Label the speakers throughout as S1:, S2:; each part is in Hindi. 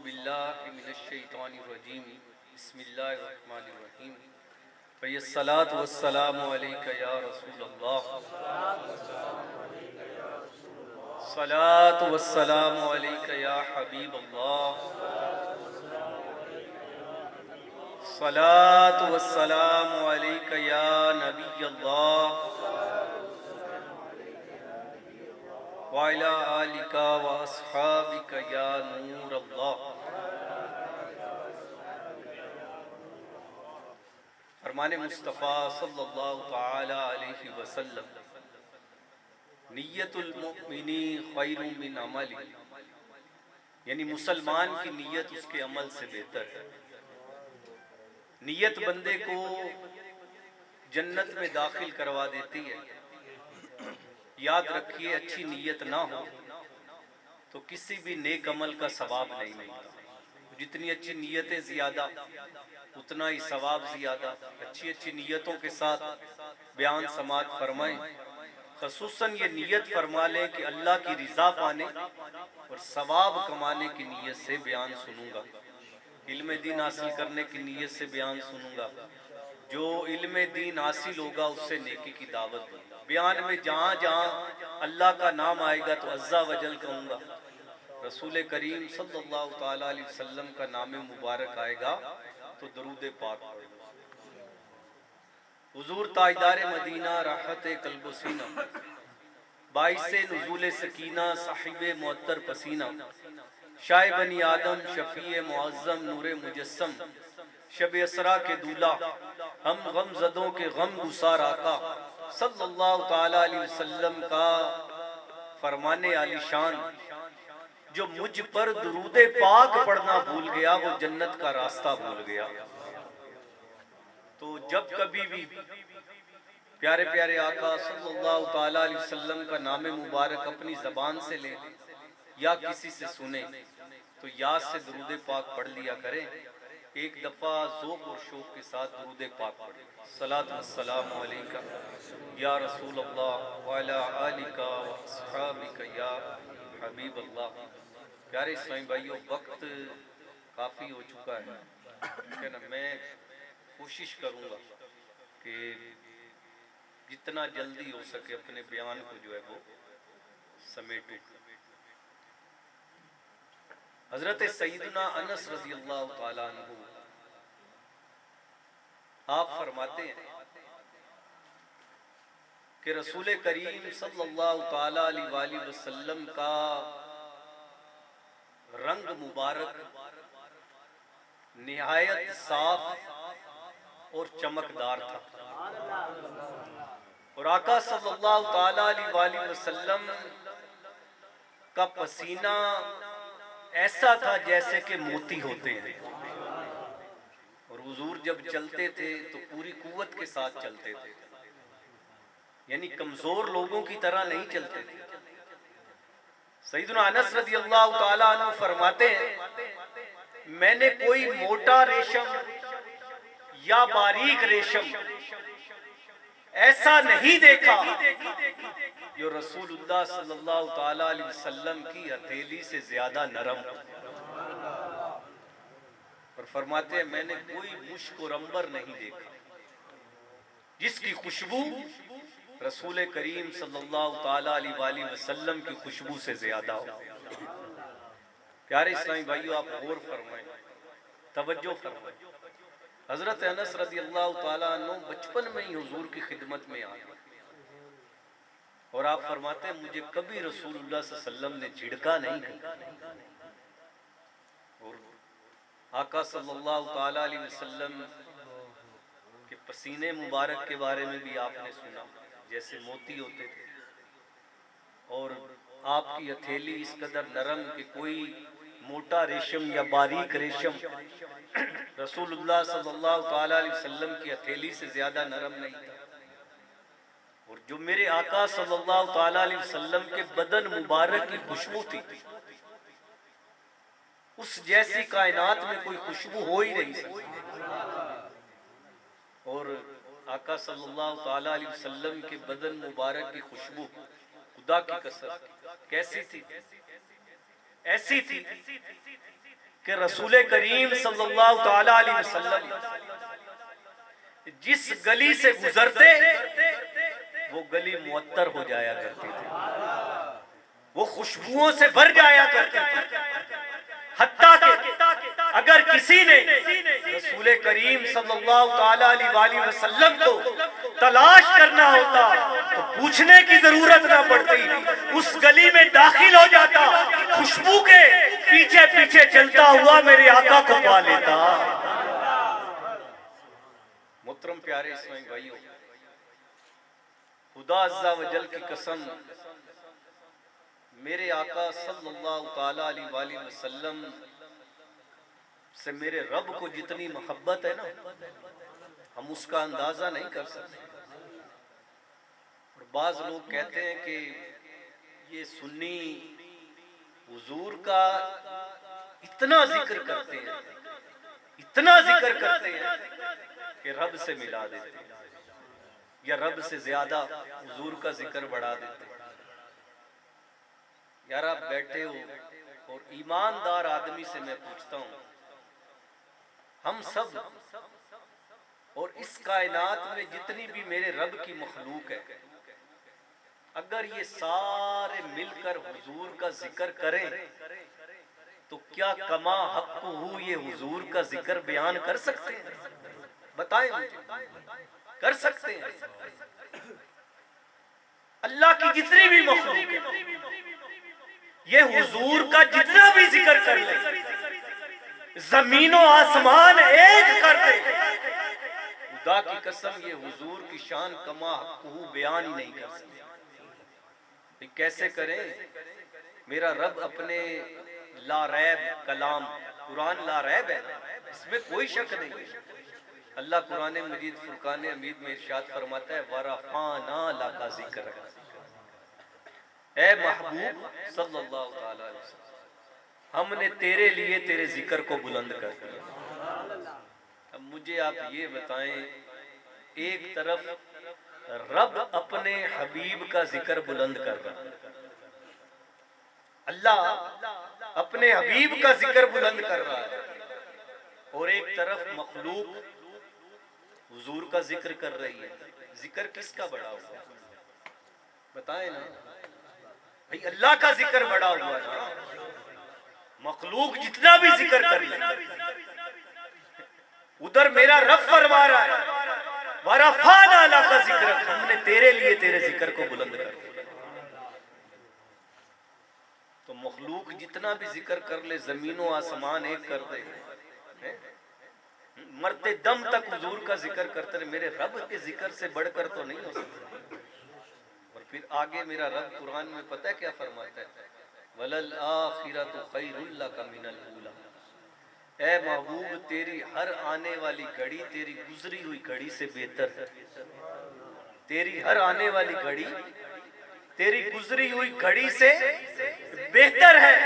S1: अऊज़ुबिल्लाहि मिनश्शैतानिर्रजीम बिस्मिल्लाहिर्रहमानिर्रहीम फ़यस्सलातु वस्सलामु अलैका या रसूलल्लाह सलातु वस्सलामु अलैका या हबीबल्लाह सलातु वस्सलामु अलैका या नबियल्लाह व अला आलिका व अस्हाबिका या नूरल्लाह। फरमाने मुस्तफ़ा सल्लल्लाहु तआला अलैहि वसल्लम, नियतुल मुमिनी खैरुम मिन अमली, यानी मुसलमान की नीयत उसके अमल से बेहतर है। नीयत बंदे को जन्नत में दाखिल करवा देती है। याद रखिए, अच्छी नीयत ना हो तो किसी भी नेक अमल का सवाब नहीं मिलता। जितनी अच्छी नीयतें ज्यादा उतना ही सवाब ज्यादा। अच्छी अच्छी नीयतों के साथ बयान समाज फरमाएं। खसूसन ये नीयत फरमा लें कि अल्लाह की रिजा पाने और सवाब कमाने की नीयत से बयान सुनूंगा। इल्म दीन हासिल करने की नीयत से बयान सुनूंगा। जो इल्म दीन हासिल होगा उससे नेकी की दावत दूंगा। बयान में जहाँ जहाँ अल्लाह का नाम आएगा तो अज़्ज़ा वजल कहूँगा। रसूल करीम सल्लल्लाहु ताला अलैहि वसल्लम का नाम मुबारक आएगा तो दरूद पाक पढ़ूंगा। हुजूर ताजदार मदीना राहत कल्ब सीना, बाइसे नुज़ूल सकीना, साहिबे मुअत्तर पसीना, शाय बनी आदम, शफीए मुअज़्ज़म, नूरे मुजस्सम, शब असरा के दूल्हा, हम गम ज़दों के गम गुसार आका सल्लल्लाहु ताला अलैहि वसल्लम का फरमाने आलिशान, जो मुझ पर दुरूदे पाक पढ़ना भूल गया वो जन्नत का रास्ता भूल गया। तो जब कभी भी प्यारे प्यारे आका सल्लल्लाहु ताला अलैहि वसल्लम का नाम मुबारक अपनी जबान से ले या किसी से सुने तो याद से दुरूद पाक पढ़ लिया करें। एक दफा ज़ौक़ और शौक़ के साथ दुरूद पाक पढ़ें। सलातु वस्सलामु अलैका या रसूल अल्लाह व अला आलिका व अस्हाबिका या हबीब अल्लाह। प्यारे इस्लामी भाइयों, वक्त काफ़ी हो चुका है, ठीक है ना। मैं कोशिश करूँगा कि जितना जल्दी हो सके अपने बयान को जो है वो समेटूं। हजरत सईदना अनस रज़ी अल्लाह ताला अन्हु आप फरमाते हैं कि रसूल करीम सल्लल्लाहु ताला अलैहि वसल्लम का रंग मुबारक निहायत साफ और चमकदार था और आका सल्लल्लाहु ताला अलैहि वसल्लम का पसीना ऐसा था जैसे कि मोती होते हैं। और हुजूर जब चलते थे तो पूरी कुव्वत के साथ चलते थे, यानी कमजोर लोगों की तरह नहीं चलते थे। सईदना अनस रज़ियल्लाहु ताला अन्हु फरमाते हैं, मैंने कोई मोटा रेशम या बारीक रेशम ऐसा नहीं देखा जो रसूलुल्लाह सल्लल्लाहु ताला अलैहि वसल्लम की हथेली से ज्यादा नरम। और फरमाते हैं, मैंने कोई मुश्क और अंबर नहीं देखा जिसकी खुशबू रसूल करीम सल्लल्लाहु ताला अलैहि वसल्लम की खुशबू से ज्यादा हो। प्यारे इस्लामी भाइयों, आप गौर फरमाएं, तवज्जो फरमाएं। हजरत अनस रज़ियल्लाहु ताला अन्हु बचपन में ही हुजूर की खिदमत में आ गए और आप फरमाते हैं, मुझे कभी रसूलुल्लाह सल्लल्लाहु अलैहि वसल्लम ने झिड़का नहीं। और आका सल्लल्लाहु ताला अलैहि वसल्लम के पसीने मुबारक के बारे में भी आपने सुना, जैसे मोती होते थे। और आपकी हथेली इस कदर नरम कि कोई मोटा रेशम या बारीक रेशम रसूलुल्लाह सल्लल्लाहु ताला अलैहि वसल्लम की हथेली से ज्यादा नरम नहीं था। और जो मेरे आका सल्लल्लाहु ताला अलैहि वसल्लम के बदन मुबारक की खुशबू थी, उस जैसी कायनात में कोई खुशबू हो ही नहीं सकती। और आका सल्लल्लाहु ताला अलैहि वसल्लम के बदन मुबारक की खुशबू खुदा की कसम कैसी थी? ऐसी थी कि रसूल करीम सल्लल्लाहु ताला अलैहि वसल्लम जिस गली से गुजरते वो गली मुअत्तर हो जाया करती थी, वो खुशबुओं से भर जाया करती थी। हत्ता कि अगर किसी ने रसूल करीम सल्लल्लाहु ताला अलैहि वसल्लम को तलाश करना होता तो पूछने की जरूरत ना पड़ती, उस गली में दाखिल हो जाता, खुशबू के पीछे पीछे चलता हुआ मेरे आका को पा लेता। मोहतरम प्यारे इस्लामी भाइयों, खुदा अज़्ज़ा वजल की कसम, मेरे आका सल्लल्लाहु ताला अलैहि वसल्लम से मेरे रब को जितनी मोहब्बत है ना, हम उसका अंदाजा नहीं कर सकते। और बाज लोग कहते हैं कि ये सुन्नी हुजूर का इतना जिक्र करते हैं, इतना जिक्र करते हैं कि रब से मिला देते हैं, या रब से ज्यादा हुजूर का जिक्र बढ़ा देते हैं। यार आप बैठे हो और ईमानदार आदमी से मैं पूछता हूं, हम सब और इस कायनात में जितनी भी मेरे रब की मखलूक है, अगर ये सारे मिलकर हुजूर का जिक्र करें तो क्या कमा हक़्क़ुहू ये हुजूर का जिक्र बयान कर सकते हैं? बताएं मुझे, कर सकते हैं? अल्लाह की जितनी भी मखलूक है, ये हुजूर का जितना भी जिक्र कर ले, जमीनो आसमान एक कर दे, खुदा की कसम ये हुजूर की शान कमा हक़्क़ुहू बयान ही नहीं कर सकते। कैसे करें? मेरा रब अपने लारैब कलाम, कुरान लारैब है, इसमें कोई शक नहीं। अल्लाह कुरान मजीद फुरकान हमीद में इरशाद फरमाता है, वरफ़अना लका ज़िक्रक, ए महबूब सल्लल्लाहु अलैहि वसल्लम, हमने तेरे लिए तेरे जिक्र को बुलंद कर दिया। अब मुझे आप ये बताएं, एक तरफ रब अपने हबीब का जिक्र बुलंद कर रहा, अल्लाह अपने हबीब का जिक्र बुलंद कर रहा है, और एक तरफ मखलूक हुजूर का जिक्र कर रही है। जिक्र किसका बड़ा हुआ? बताएं ना भाई, अल्लाह का जिक्र बड़ा हुआ ना। मखलूक जितना भी जिक्र कर ले, उधर मेरा रब फरमा रहा है, वरफ़अना लका ज़िक्रक, हमने तेरे लिए तेरे जिक्र को बुलंद कर दिया। तो मखलूक जितना भी जिक्र कर ले, जमीनों आसमान एक कर दे, मरते दम तक हुजूर का जिक्र करते रहे, मेरे रब के जिक्र से बढ़कर तो नहीं हो सकता। और फिर आगे मेरा रब कुरान में पता है क्या फरमाता है, वलल आखिरतु खैरुल लका मिनल ऊला, ए महबूब तेरी हर आने वाली घड़ी तेरी गुजरी हुई घड़ी से बेहतर है। तेरी हर आने वाली घड़ी तेरी गुजरी हुई घड़ी से बेहतर है।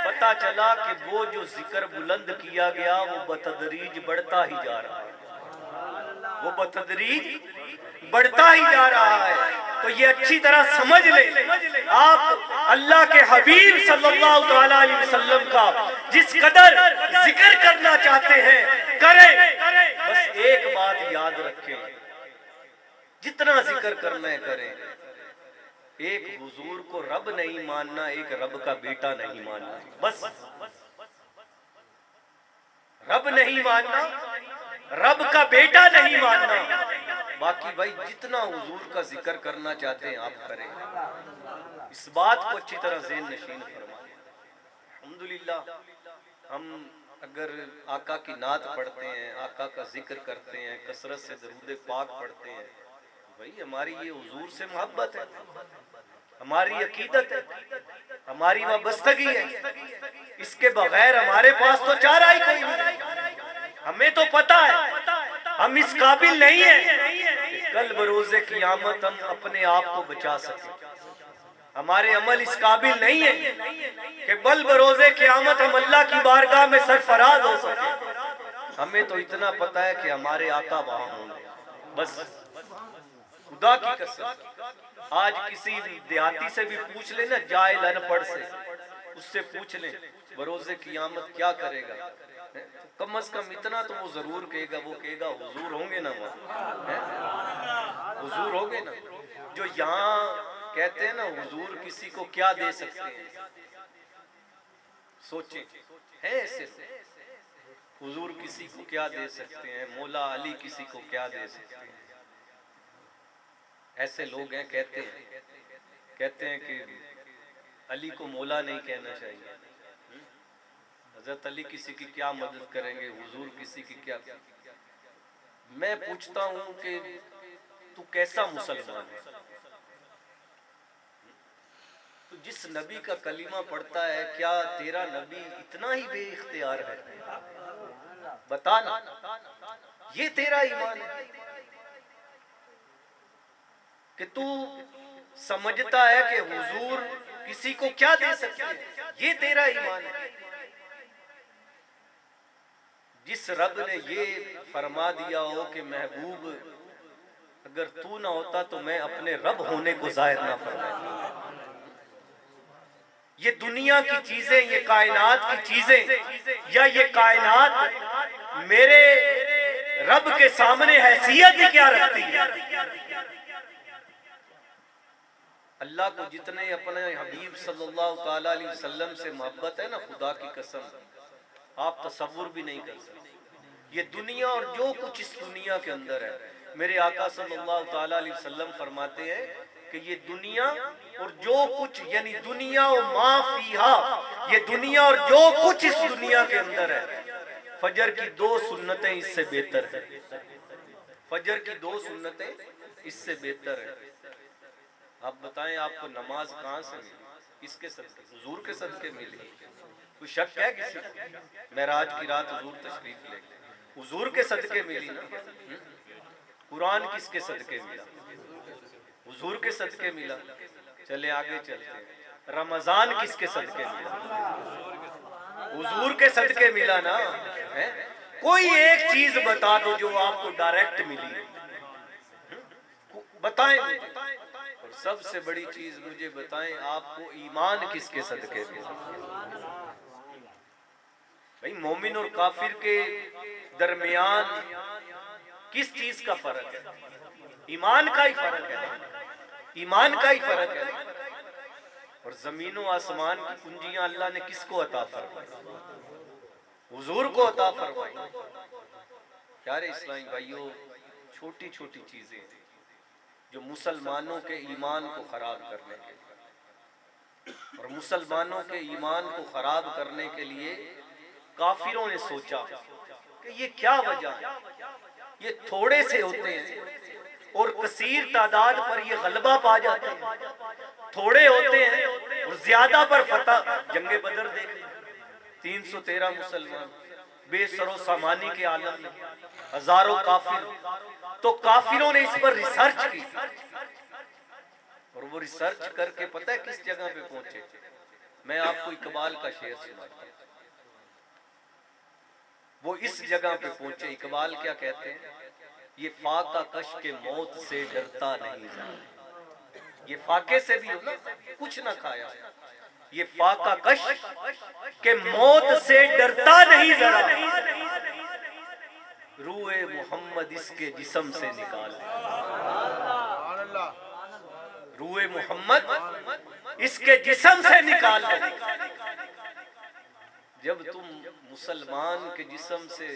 S1: पता चला कि वो जो जिक्र बुलंद किया गया वो बतदरीज बढ़ता ही जा रहा है, वो बतदरीज बढ़ता ही जा रहा है। तो ये अच्छी तरह समझ ले, आप अल्लाह के हबीब सल्लल्लाहु अलैहि वसल्लम का जिस कदर जिक्र करना चाहते हैं करें, बस एक बात याद रखें, जितना जिक्र करना है करें। एक हुजूर को रब नहीं मानना, एक रब का बेटा नहीं मानना, बस रब नहीं मानना, रब का बेटा नहीं मानना। बाकी भाई जितना हुजूर का जिक्र करना चाहते हैं आप करें। इस बात को अच्छी तरह ज़हन नशीन फरमाएं। अल्हम्दुलिल्लाह, हम अगर आका की नात पढ़ते हैं, आका का जिक्र करते हैं, कसरत से दरूद पाक पढ़ते हैं, भाई हमारी ये हुजूर से मोहब्बत है, हमारी अकीदत है, हमारी वाबस्तगी है। इसके बगैर हमारे पास तो चारा ही कोई नहीं। हमें तो पता है हम इस काबिल नहीं है कि कल बरोज़े क़यामत हम अपने आप को बचा सकें। हमारे अमल इस काबिल नहीं है कि बल बरोज़े क़यामत हम अल्लाह की बारगाह में सरफराज हो सके। हमें तो इतना पता है कि हमारे आका वहां होंगे, बस। खुदा की कसम, आज किसी देहाती से भी पूछ लेना, जाहिल अनपढ़ से, उससे पूछ लें बरोज़े क़ियामत क्या करेगा? कम से कम इतना तो वो जरूर कहेगा, वो कहेगा हुजूर होंगे ना वहाँ, हुजूर होंगे ना। जो यहाँ कहते हैं ना हुजूर किसी को क्या दे सकते हैं, सोचें, है ऐसे हुजूर किसी को क्या दे सकते हैं, मौला अली किसी को क्या दे सकते हैं। ऐसे लोग हैं कहते हैं कि अली को मौला नहीं कहना चाहिए, हजरत अली किसी की क्या मदद करेंगे, हुजूर किसी की क्या। मैं पूछता हूं कि तू कैसा मुसलमान है? तो जिस नबी का कलीमा पढ़ता है, क्या तेरा नबी इतना ही बेइख्तियार है? बता ना, ये तेरा ईमान है कि तू समझता है कि हुजूर किसी को क्या दे सकते हैं, ये तेरा ईमान है? जिस रब ने ये फरमा दिया हो कि महबूब अगर तू ना होता तो मैं अपने रब होने को जाहिर ना फरमाता, ये दुनिया की चीजें, ये कायनात की चीजें, या ये कायनात मेरे रब के सामने हैसियत क्या रखती है? अल्लाह को जितने अपने हबीब सल्लल्लाहु ताला अलैहि वसल्लम से मोहब्बत है ना, खुदा की कसम आप तसव्वुर भी नहीं कर सकते। ये दुनिया और जो कुछ इस दुनिया के अंदर है, मेरे आका सल्लल्लाहु ताला अलैहि वसल्लम फरमाते हैं कि ये दुनिया और जो कुछ, यानी दुनिया और मा फीहा, ये दुनिया और जो कुछ इस दुनिया के अंदर है, फजर की 2 सुन्नतें इससे बेहतर है। फजर की 2 सुन्नतें इससे बेहतर है। आप बताएं आपको नमाज कहाँ से मिली? किसके सदके? हुजूर के सदके मिली। कोई शक है किसी? मेराज की रात हुजूर तशरीफ ले गए, हुजूर के सदके मिली ना। कुरान किसके सदके मिला? हुजूर के सदके मिला। चले आगे चलते हैं, रमजान किसके सदके मिला? हुजूर के सदके मिला ना। है कोई एक चीज बता दो जो आपको डायरेक्ट मिली, बताएं। और सबसे बड़ी चीज मुझे बताएं, आपको ईमान किसके सदके मिला? भाई मोमिन और काफिर के दरमियान किस चीज का फर्क है? ईमान का ही फर्क है, ईमान का ही फर्क है। और जमीनों आसमान की कुंजियां अल्लाह ने किसको अता फरमाई? हुजूर को अता फरमाई। प्यारे इस्लामी भाइयों, छोटी छोटी चीजें जो मुसलमानों के ईमान को खराब करने के लिए, और मुसलमानों के ईमान को खराब करने के लिए काफिरों ने सोचा कि ये क्या वजह है, ये थोड़े से होते हैं और कसीर तादाद पर ये गलबा पा जाते हैं, थोड़े होते हैं और ज्यादा पर फतह। जंगे बदर देख, 313 मुसलमान बेसरो सामानी के आलम में, हजारों काफिर। तो काफिरों ने इस पर रिसर्च की, और वो रिसर्च करके पता है किस जगह पे पहुंचे? मैं आपको इकबाल का शेर सुनाता हूं। वो इस जगह पे पहुंचे, इकबाल क्या कहते हैं? ये फाका कश के मौत से डरता नहीं जरा। ये फाके से भी हो ना, कुछ ना खाया, ये फाका कश के मौत से डरता नहीं जरा, रूए मोहम्मद इसके जिस्म से निकाल, रूए मोहम्मद इसके जिस्म से निकाल। जब तुम मुसलमान के जिस्म से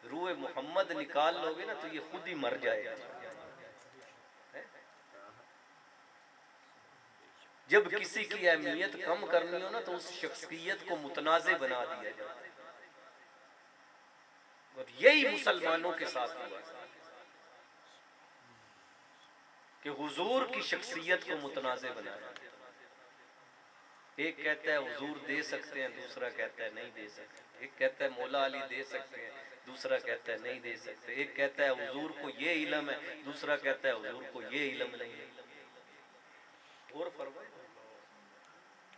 S1: रूए मोहम्मद निकाल लोगे ना, तो ये खुद ही मर जाएगा। जब किसी की अहमियत कम करनी हो ना, तो उस शख्सियत को मुतनाज़े बना दिया जाए, और यही मुसलमानों के साथ हुआ कि हुजूर की शख्सियत को मुतनाज़े बनाया। एक कहता है हुजूर दे सकते हैं, दूसरा कहता है नहीं दे सकते। एक कहता है मौला अली दे सकते हैं, दूसरा कहता है नहीं दे सकते। एक कहता है हुजूर को ये इल्म है, दूसरा कहता है हुजूर को ये इल्म नहीं है। और फरमाए,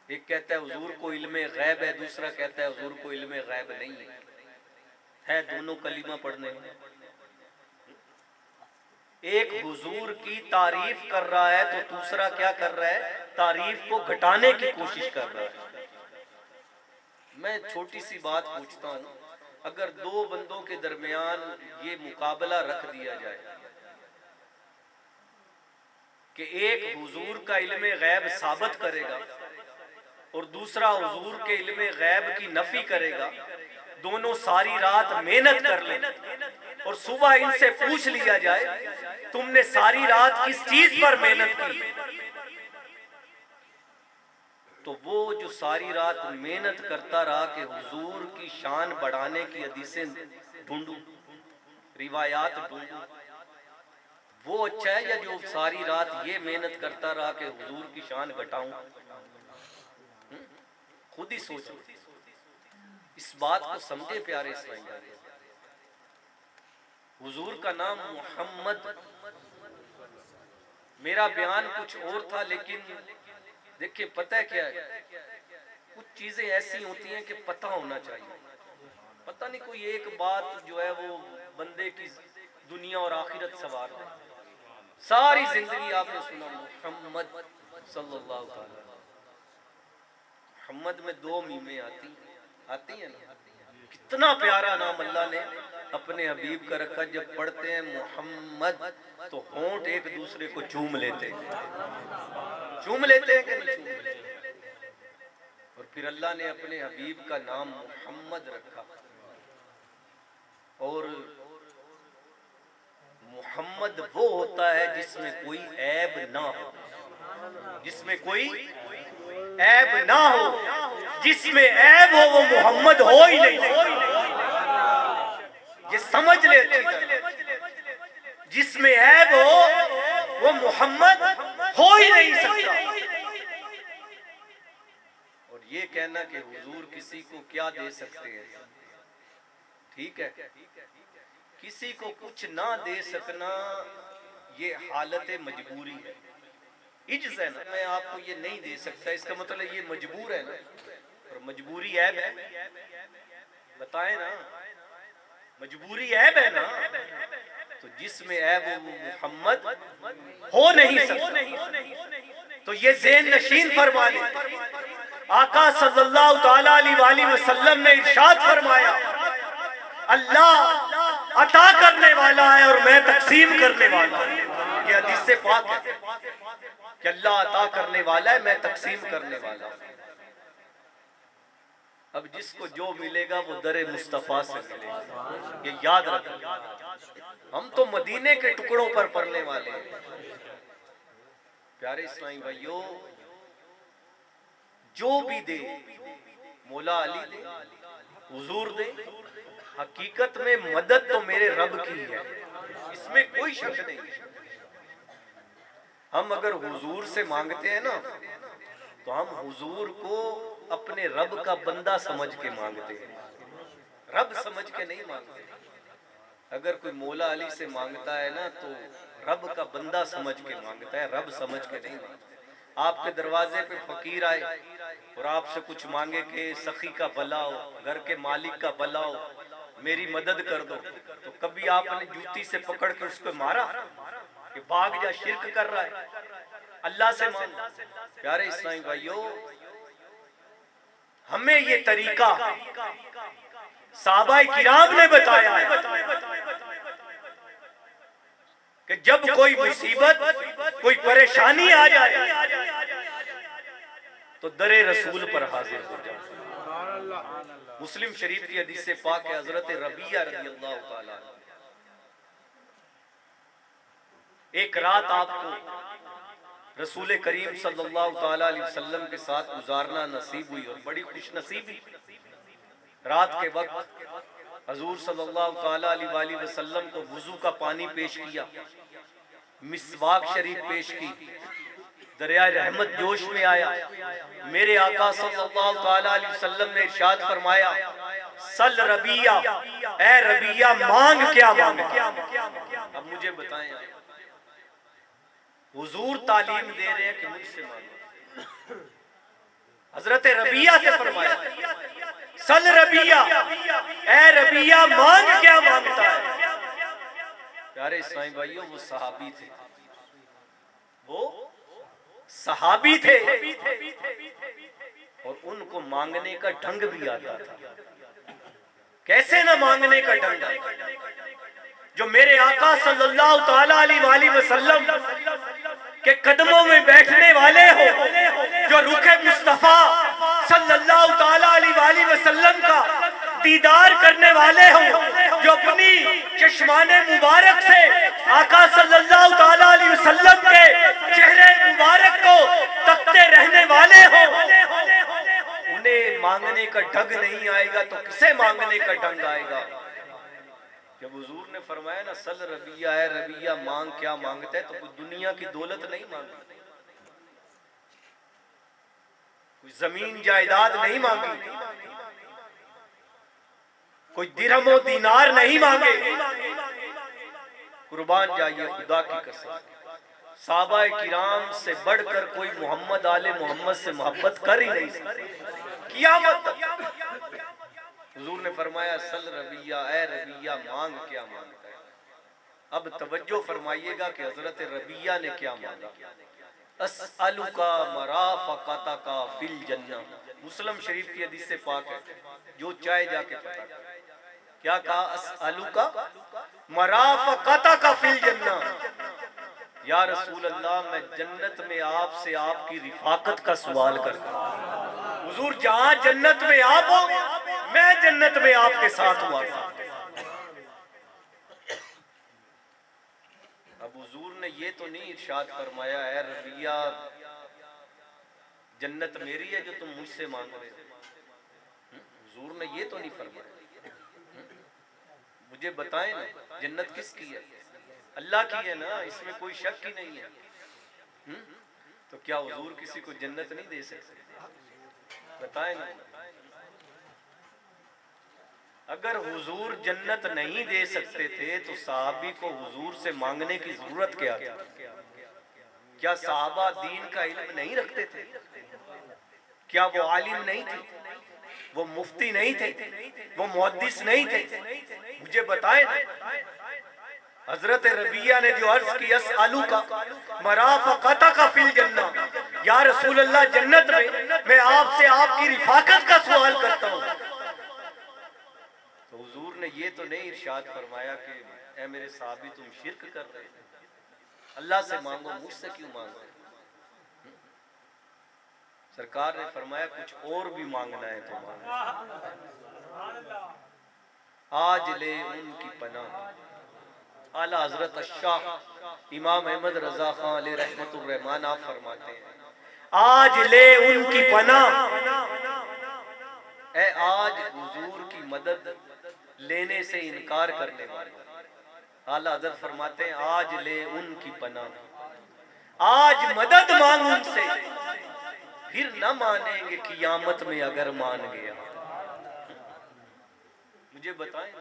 S1: एक कहता है हुजूर को इल्मे गैब है, दूसरा कहता है हुजूर को इल्मे गैब नहीं है दोनों कलीमा पढ़ने में। एक हुजूर की तारीफ कर रहा है तो दूसरा क्या कर रहा है? तारीफ को घटाने की कोशिश कर रहा है। मैं छोटी सी बात पूछता हूँ, अगर दो बंदों के दरमियान ये मुकाबला रख दिया जाए कि एक हुजूर का इल्मे गैब साबित करेगा और दूसरा हुजूर के इल्मे गैब की नफी करेगा, दोनों सारी रात मेहनत कर लें और सुबह इनसे पूछ लिया जाए तुमने सारी रात किस चीज पर मेहनत की, तो वो जो सारी रात मेहनत करता रहा कि हुजूर की शान बढ़ाने की हदीसें ढूंढूं, रिवायात ढूंढूं, वो अच्छा है या जो सारी रात ये मेहनत करता रहा कि हुजूर की शान घटाऊं? खुद ही सोचो, इस बात को समझे प्यारे इस्लाम भाई। हुजूर का नाम मोहम्मद, मेरा बयान कुछ और था, लेकिन देखिए पता है क्या है, कुछ चीजें ऐसी होती हैं कि पता होना चाहिए। पता नहीं कोई एक बात जो है वो बंदे की दुनिया और आखिरत सवार है। सारी जिंदगी आपने सुना मोहम्मद सल्लल्लाहु अलैहि वसल्लम, मोहम्मद में दो मीमें आती हैं ना। कितना प्यारा नाम अल्लाह ने अपने हबीब का रखा। जब पढ़ते हैं मोहम्मद तो होंठ एक दूसरे को चूम लेते हैं कि नहीं चूम लेते? और फिर अल्लाह ने अपने हबीब का नाम मोहम्मद रखा। और मोहम्मद वो होता है जिसमें कोई ऐब ना हो, जिसमें कोई ऐब ना हो। जिसमें ऐब हो वो मोहम्मद हो ही नहीं, ये समझ लेते हैं। जिसमें ऐब हो वो मोहम्मद हो ही नहीं सकता। और ये कहना कि हुजूर किसी को क्या दे सकते हैं, ठीक है, किसी को कुछ ना दे सकना ये हालत मजबूरी है। इज्ज़ है ना, मैं आपको ये नहीं दे सकता, इसका मतलब ये मजबूर है ना। और मजबूरी ऐब है, बताए ना, मजबूरी ऐब है ना। तो जिसमें ऐब वो मोहम्मद हो नहीं सकता। तो ये ज़हन नशीन फरमा ले। आका सल्लल्लाहु तआला अलैहि वसल्लम ने इरशाद फरमाया, अल्लाह अता करने वाला है और मैं तकसीम करने वाला हूं। ये हदीस से पाक है कि अल्लाह अता करने वाला है, मैं तकसीम करने वाला हूं। अब जिसको जो मिलेगा वो दरे मुस्तफा से मिलेगा, ये याद रखना। हम तो मदीने के टुकड़ों पर पढ़ने वाले हैं। प्यारे इस्लामी भाइयों, जो भी दे, मौला अली दे, हुजूर दे, हकीकत में मदद तो मेरे रब की है, इसमें कोई शक नहीं। हम अगर हुजूर से मांगते हैं ना, तो हम हुजूर को अपने रब का बंदा समझ के मांगते हैं, रब समझ के नहीं मांगते। अगर कोई मौला अली से मांगता है ना, तो रब का बंदा समझ के मांगता है, रब समझ के नहीं मांगता। आपके दरवाजे पे फकीर आए और आपसे कुछ मांगे कि सखी का भला हो, घर के मालिक का भला हो, मेरी मदद कर दो, तो कभी आपने जूती से पकड़ कर उसको मारा कि भाग जा, शिर्क कर रहा है? अल्लाह से मांगो। प्यारे इस्लामी भाइयों, हमें ये तरीका सहाबाए किराम ने बताया है कि जब कोई मुसीबत, कोई परेशानी आ जाए तो दरे रसूल पर हाजिर हो जाए। मुस्लिम शरीफ की हदीस से पाक है, हजरत रबिया रज़ियल्लाहु ताला, एक रात आपको रसूल करीम सल्लल्लाहु ताला अलैहि वसल्लम के साथ गुजारना नसीब हुई और बड़ी खुश नसीबी। रात के वक्त हजूर सल्लल्लाहु ताला अलैहि वसल्लम को वुजू का पानी पेश किया, मिसवाक शरीफ पेश की, दरिया रहमत जोश में आया। मेरे आका सल्लल्लाहु ताला अलैहि वसल्लम ने इरशाद फरमाया, सल रबिया, ए रबिया मांग क्या मांगा। अब मुझे बताएं, हुजूर तालीम दे रहे हैं कि मुझसे मांगो। हजरत रबिया से फरमाया, सल रबिया, ए रबिया मांग क्या मांगता है। प्यारे इस्लामी भाइयों, वो सहाबी थे, वो सहाबी थे और उनको मांगने का ढंग भी आता था। कैसे ना मांगने का ढंग, जो मेरे आका सल्लल्लाहु ताला अलैहि वसल्लम के कदमों में बैठने वाले हो, जो रुखे मुस्तफा सल्लल्लाहु ताला अलैहि वसल्लम का दीदार करने वाले हो, जो अपनी चश्माने मुबारक से आका सल्लल्लाहु ताला अलैहि वसल्लम के चेहरे मुबारक को तकते रहने वाले हो, उन्हें मांगने का ढंग नहीं आएगा तो किसे मांगने का ढंग आएगा? जब हुजूर ने फरमाया ना सल रबिया है रबिया, मांग क्या मांगता है, तो कोई दुनिया की दौलत नहीं मांगी, कोई जमीन जायदाद नहीं मांगी, कोई दिरहमो दीनार नहीं मांगे। कुर्बान जाइए खुदा की कसम, साहबा किराम से बढ़कर कोई मोहम्मद आले मोहम्मद से मोहब्बत कर ही नहीं सकता कियामत तक। हुजूर ने फरमाया सल रबिया ए रबिया, मांग क्या मांगता है। अब तवज्जो फरमाइएगा कि हजरत रबिया ने क्या मांगा। अस्अलुका मराफकातका फिल जन्नह, मुस्लिम शरीफ की हदीस से पाक है, जो चाहे जाके पता क्या कहा, अस्अलुका मराफकातका फिल जन्नह, या रसूल अल्लाह मैं जन्नत में आपसे आपकी रिफाकत का सवाल करता हूं। हुजूर जहां जन्नत में आप हो, मैं जन्नत में आपके साथ हुआ था। अब हुजूर ने ये तो नहीं इरशाद फरमाया है रबिया जन्नत मेरी है जो तुम मुझसे मांग रहे हो। हुजूर ने ये तो नहीं फरमाया। मुझे बताएं ना जन्नत किसकी है? अल्लाह की है ना, इसमें कोई शक ही नहीं है। तो क्या हुजूर किसी को जन्नत नहीं दे सकते? बताएं ना। अगर हुजूर जन्नत नहीं दे सकते थे तो साहबी को हुजूर से मांगने की जरूरत क्या थी? क्या साहबा दीन का इल्म नहीं रखते थे? क्या वो आलिम नहीं थे? वो मुफ्ती नहीं थे? वो मुहद्दिस नहीं थे? मुझे बताएं ना। हजरत रबिया ने जो अर्ज की अस्अलुका मराफकातका फिल जन्नह, या रसूल अल्लाह जन्नत में मैं आपसे आपकी रिफाकत का सवाल करता हूँ। तो हुजूर ने ये तो नहीं इरशाद फरमाया कि ए मेरे साहबी तुम शिरक कर रहे हो, अल्लाह से मांगो, मुझसे क्यों मांगते? सरकार ने फरमाया कुछ और भी मांगना है तो मांगो। आज ले उनकी पनाह, आला हजरत शाह इमाम अहमद रजा खान अलैहि रहमतुर रहमान आप फरमाते हैं, आज ले उनकी पनाह, ए आज हुजूर की मदद लेने से इनकार करने वाले। आला हजरत फरमाते हैं आज ले उनकी पनाह, आज मदद मांग उनसे, फिर न मानेंगे कियामत में अगर मान गया। मुझे बताएं,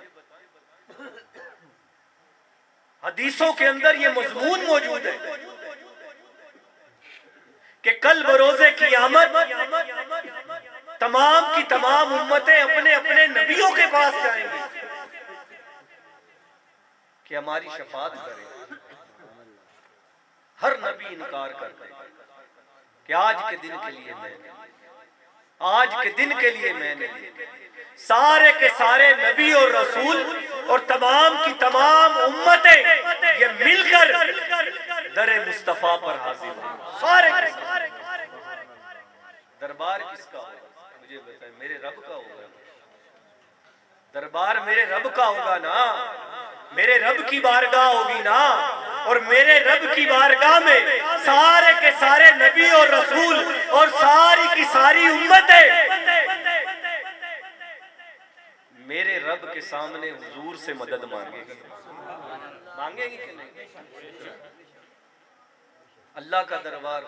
S1: हदीसों के अंदर ये मजमून मौजूद है कि कल बरोज़े कियामत तमाम की तमाम उम्मतें अपने अपने नबियों के पास जाएंगी कि हमारी शफाअत करें। हर नबी इनकार करता है कि आज के दिन के लिए मैंने, आज के दिन के लिए मैंने, सारे के सारे नबी और रसूल और तमाम की तमाम उम्मतें ये मिलकर दरे मुस्तफा पर हाजिर हो। सारे के सारे। दरबार किसका होगा? मुझे बताएं। मेरे रब का होगा। दरबार मेरे रब का होगा ना, मेरे रब की बारगाह होगी ना, और मेरे रब की बारगाह में सारे के सारे नबी और रसूल और सारी की सारी उम्मतें मेरे रब के सामने हुजूर से मदद मांगेगी। मांगेगी कि नहीं? अल्लाह का दरबार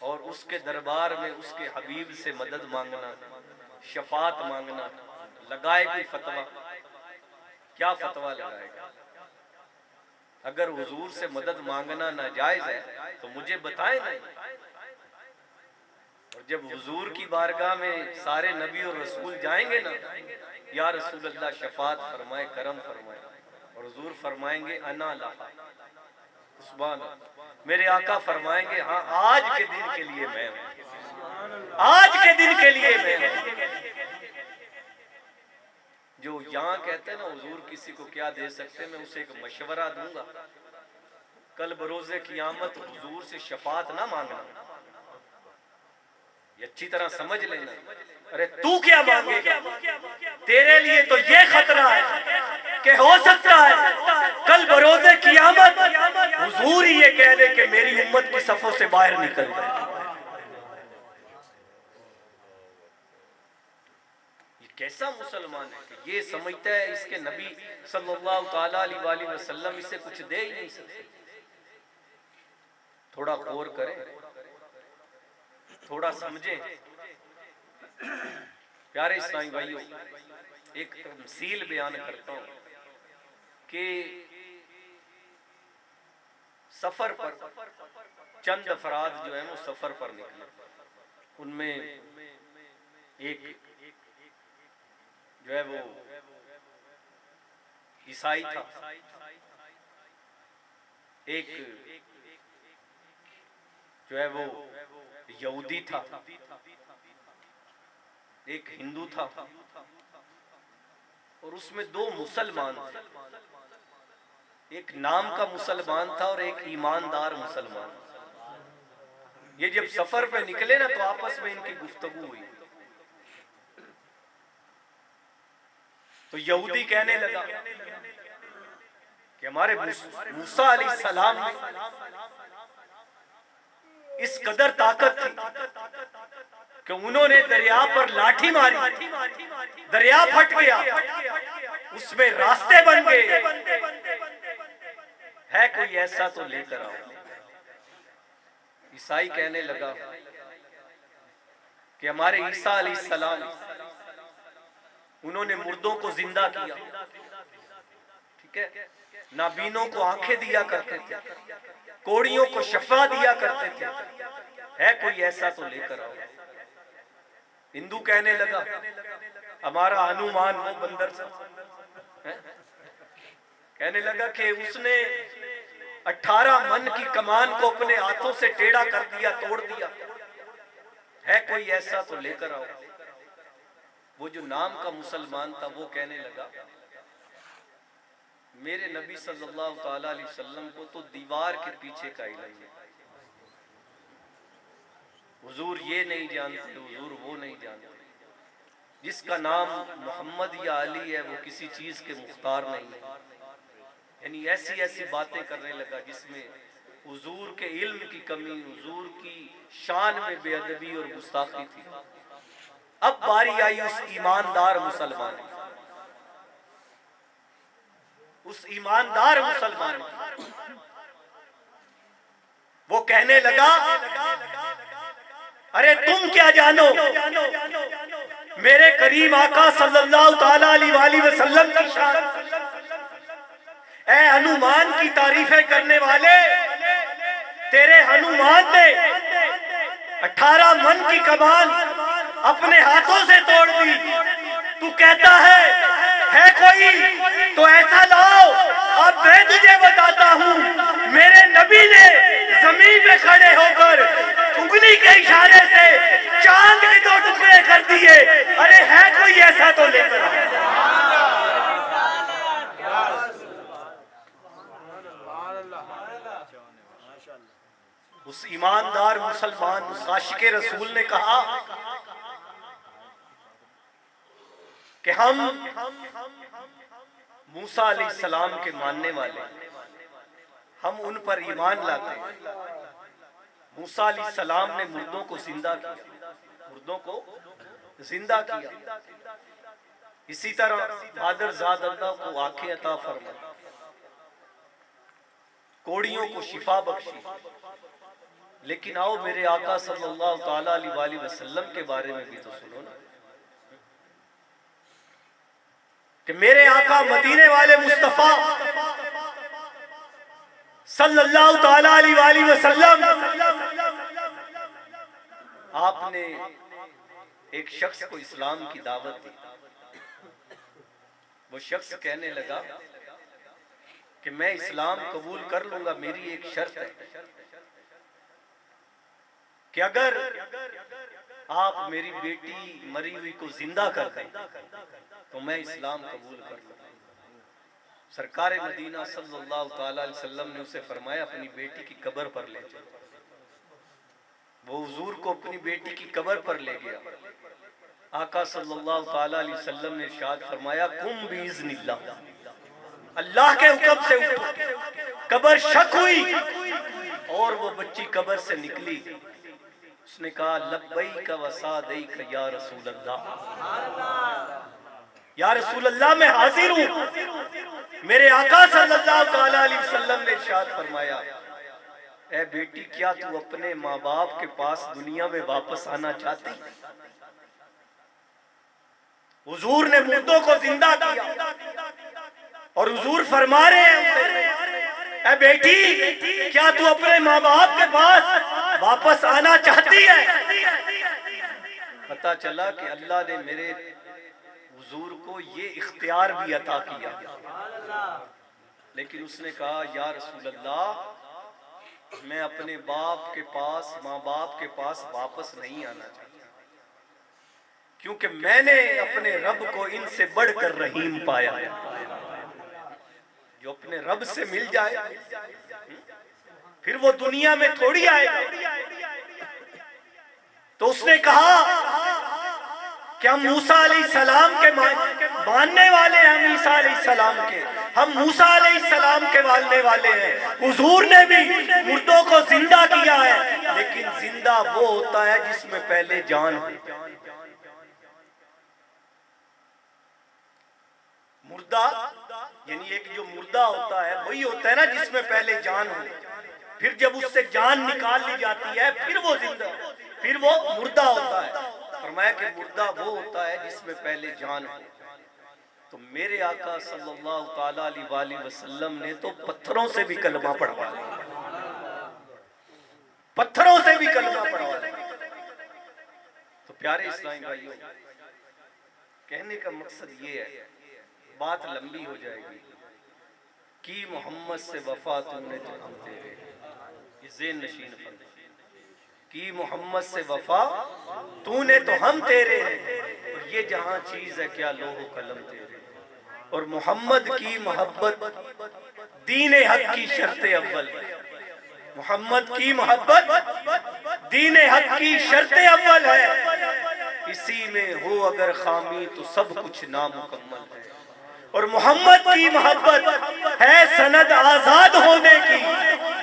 S1: और उसके दरबार में उसके हबीब से मदद मांगना, शफात मांगना, लगाए कोई फतवा? क्या फतवा लगाएगा? अगर हुजूर से मदद मांगना नाजायज है तो मुझे बताएं नहीं। और जब हुजूर की बारगाह में सारे नबी और रसूल जाएंगे ना, या रसूल अल्लाह शफात फरमाए, करम फरमाए, और हुजूर फरमाएंगे अना लहा, सुभान अल्लाह। मेरे आका फरमाएंगे हाँ आज के दिन के लिए मैं हूं, आज के दिन के लिए मैं हूं। जो यहाँ कहते हैं ना हुजूर किसी को क्या दे सकते हैं, मैं उसे एक मशवरा दूंगा, कल बरोज़े क़ियामत हुजूर से शफात ना मांगना, ये अच्छी तरह समझ लेना। अरे तू क्या मांगेगा, तेरे लिए तो ये खतरा है कि हो सकता है कल बरोज़े क़ियामत हुजूर ही ये कह दे कि मेरी उम्मत की सफों से बाहर निकल जाए। कैसा मुसलमान है कि ये समझता है इसके नबी सल्लल्लाहु ताला अलैहि वसल्लम इसे कुछ दे ही नहीं सकते। थोड़ा गौर करें, थोड़ा समझें। प्यारे इस्लामी भाइयों, एक तमसील बयान करता हूं कि सफर पर चंद अफराद जो है वो सफर पर निकले, उनमें एक जो है वो ईसाई था, एक जो है वो यहूदी था, एक हिंदू था और उसमें दो मुसलमान थे। एक नाम का मुसलमान था और एक ईमानदार मुसलमान। ये जब सफर पे निकले ना तो आपस में इनकी गुफ्तगू हुई। तो यहूदी कहने लगा कि हमारे मूसा अलैहिस्सलाम में इस कदर ताकत थी कि उन्होंने दरिया पर लाठी मारी, दरिया फट गया, उसमें रास्ते बन गए। है कोई ऐसा तो लेकर आओ। ईसाई कहने लगा कि हमारे ईसा अलैहिस्सलाम उन्होंने मुर्दों को जिंदा किया, ठीक है, नाबीनों को आंखें दिया करते थे, कोड़ियों को शफा दिया करते थे। है कोई ऐसा तो लेकर आओ। हिंदू कहने लगा हमारा हनुमान वो बंदर था, कहने लगा कि उसने 18 मन की कमान को अपने हाथों से टेढ़ा कर दिया, तोड़ दिया। है कोई ऐसा तो लेकर आओ। वो जो नाम का मुसलमान था वो कहने लगा मेरे नबी सल्लल्लाहु ताला अलैहि वसल्लम को तो दीवार के पीछे का इल्म है, हुजूर ये नहीं जानते, हुजूर वो नहीं जानते। जिसका नाम मोहम्मद या अली है वो किसी चीज के मुख्तार नहीं है। यानी ऐसी ऐसी बातें करने लगा जिसमें हुजूर के इल्म की कमी, हुजूर की शान में बेअदबी और गुस्ताखी थी। अब बारी आई उस ईमानदार मुसलमान, उस ईमानदार मुसलमान। वो कहने लगा अरे तुम क्या जानो मेरे करीम आका सल्लल्लाहु ताला अलैहि वसल्लम की शान। ऐ हनुमान की तारीफें करने वाले, तेरे हनुमान ने 18 मन की कमान अपने हाथों से तोड़ दी। तू कहता है कोई तो ऐसा लाओ। अब मैं तुझे बताता हूँ, मेरे नबी ने जमीन पे खड़े होकर उंगली के इशारे से चांद के 2 टुकड़े कर दिए। अरे है कोई ऐसा तो लेकर आओ। उस ईमानदार मुसलमान, उस आशिके रसूल ने कहा कि हम मूसा अलैहिस्सलाम के मानने वाले, हम उन पर ईमान लाते हैं। मूसा अलैहिस्सलाम ने मुर्दों को जिंदा किया, मुर्दों को जिंदा किया। इसी तरह बहादुर ज़ात अल्लाह को आंखें अता फरमाई, कोड़ियों को शिफा बख्शी। लेकिन आओ मेरे आका सल्लल्लाहु ताला अलैहि वसल्लम के बारे में भी तो सुनो ना, कि मेरे आका मदीने वाले मुस्तफा सल्लल्लाहु ताला अलैहि वसल्लम, आपने एक शख्स को इस्लाम की दावत दी। वो शख्स कहने लगा कि मैं इस्लाम कबूल कर लूंगा, मेरी एक शर्त है कि अगर आप मेरी बेटी मरी हुई को जिंदा कर दें तो मैं इस्लाम कबूल कर लूंगा। सरकार मदीना सल्लल्लाहु ताला अलैहि वसल्लम ने उसे फरमाया अपनी बेटी की कब्र पर ले जाओ। वो हुजूर को अपनी बेटी की कब्र पर ले गया। आका सल्लल्लाहु ताला अलैहि वसल्लम ने इरशाद फरमाया कुम बिइज़्निल्लाह, अल्लाह के हुक्म से उठो। कब्र शक हुई और वो बच्ची कब्र से निकली। उसने कहा लब्बैक व सादैक या रसूल अल्लाह, या रसूल अल्लाह मैं हाजिर हूँ। मेरे आका सल्लल्लाहु ताला अलैहि वसल्लम ने इरशाद फरमाया ए बेटी, क्या तू अपने माँ बाप के पास दुनिया में वापस आना चाहती? हुजूर ने मुर्दों को जिंदा किया और हुजूर फरमा रहे हैं ए बेटी, क्या तू अपने माँ बाप के पास वापस आना चाहती है? पता चला कि अल्लाह ने मेरे हुजूर को ये इख्तियार भी अता किया। लेकिन उसने कहा या रसूल अल्लाह, मैं अपने बाप के पास, माँ बाप के पास वापस नहीं आना चाहता, क्योंकि मैंने अपने रब को इनसे बढ़कर रहीम पाया है। जो अपने रब से मिल जाए फिर वो दुनिया में थोड़ी आएगा। तो उसने कहा क्या मूसा अलैहिस्सलाम के मानने वाले हैं? हम ईसा अलैहिस्सलाम के, हम मूसा अलैहिस्सलाम के मानने वाले हैं। हुजूर ने भी मुर्दों को जिंदा किया है, लेकिन जिंदा वो होता है जिसमें पहले जान हो। मुर्दा यानी एक जो मुर्दा होता है वही होता है ना जिसमें पहले जान हो। फिर जब उससे जान निकाल ली जाती है फिर वो जिंदा, फिर वो मुर्दा होता है। फरमाया कि मुर्दा वो होता है जिसमें पहले जान हो। तो मेरे आका सल्लल्लाहु ताला अलैहि वसल्लम ने तो पत्थरों से भी कलमा पढ़वा, पत्थरों से भी कलमा पढ़वा। तो प्यारे इस्लामी भाइयों, कहने का मकसद ये है, बात लंबी हो जाएगी कि मोहम्मद से वफा तूने तो हम तेरे, ये ज़ेन नशीन फंद कि मोहम्मद से वफा तूने तो हम तेरे हैं, और ये जहां चीज है क्या लोहो कलम तेरे। और मोहम्मद की मोहब्बत दीन हक की शर्त अव्वल है। मोहम्मद की मोहब्बत दीन हक की शर्त अव्वल है। इसी में हो अगर खामी तो सब कुछ नामुकम्मल है। और मोहम्मद की मोहब्बत है सनद आजाद होने की,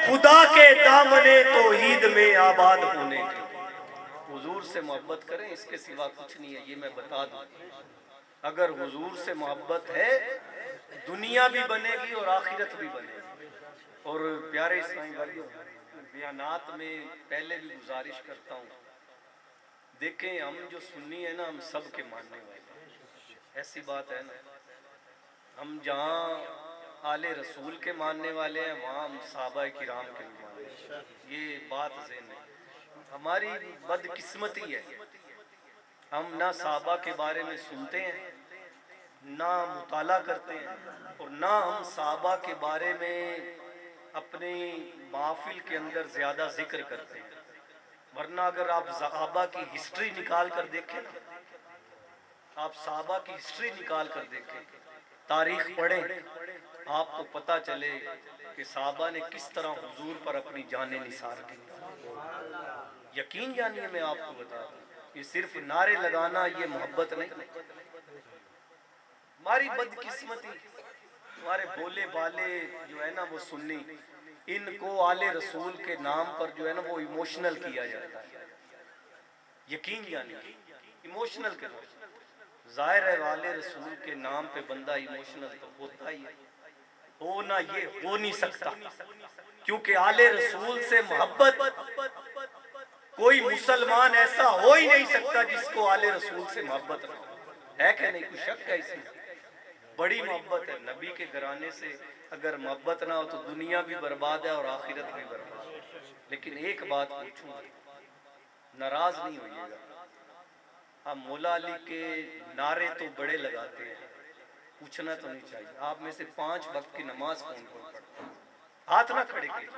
S1: खुदा के दामने तौहीद में आबाद होने की। हुजूर से मोहब्बत करें, इसके सिवा कुछ नहीं है, ये मैं बता दूं। अगर हुजूर से मोहब्बत है दुनिया भी बनेगी और आखिरत भी बनेगी। और प्यारे इस्लामी भाइयों, बयानात में पहले भी गुजारिश करता हूँ, देखें हम जो सुन्नी है ना, हम सब के मानने वाले, ऐसी बात है ना। हम जहाँ आले रसूल के मानने वाले हैं वहाँ हम सहाबा किराम के भी मानने, ये बात ज़हन है। हमारी बदकिस्मती है, हम ना सहाबा के बारे में सुनते हैं, ना मुताला करते हैं, और ना हम सहाबा के बारे में अपने महफिल के अंदर ज़्यादा जिक्र करते हैं। वरना अगर आप सहाबा की हिस्ट्री निकाल कर देखें ना, आप सहाबा की हिस्ट्री निकाल कर देखें, तारीख पढ़ें, आपको पता चले कि सहाबा ने किस तरह हुजूर पर अपनी जानें निसार की। यकीन जानिए, मैं आपको बता दूं, ये सिर्फ नारे लगाना ये मोहब्बत नहीं। हमारी बदकिस्मती, हमारे भोले बाले जो है ना वो सुन्नी, इनको आले रसूल के नाम पर जो है ना वो इमोशनल किया जाता है। यकीन जानिए, इमोशनल के जाहिर है वाले रसूल के नाम पे बंदा इमोशनल तो होता ही है, होना ये हो नहीं सकता, क्योंकि आले रसूल से मोहब्बत कोई मुसलमान ऐसा हो ही नहीं सकता जिसको आले रसूल से मोहब्बत ना हो। है कि नहीं? कुछ शक है इसमें? बड़ी मोहब्बत है नबी के घराने से। अगर मोहब्बत ना हो तो दुनिया भी बर्बाद है और आखिरत भी बर्बाद है। लेकिन एक बात पूछूं, नाराज नहीं होइएगा, हम मौला अली के नारे तो बड़े लगाते हैं, पूछना तो नहीं चाहिए आप में से 5 वक्त की नमाज कौन पढ़ता है? हाथ ना खड़े कीजिए।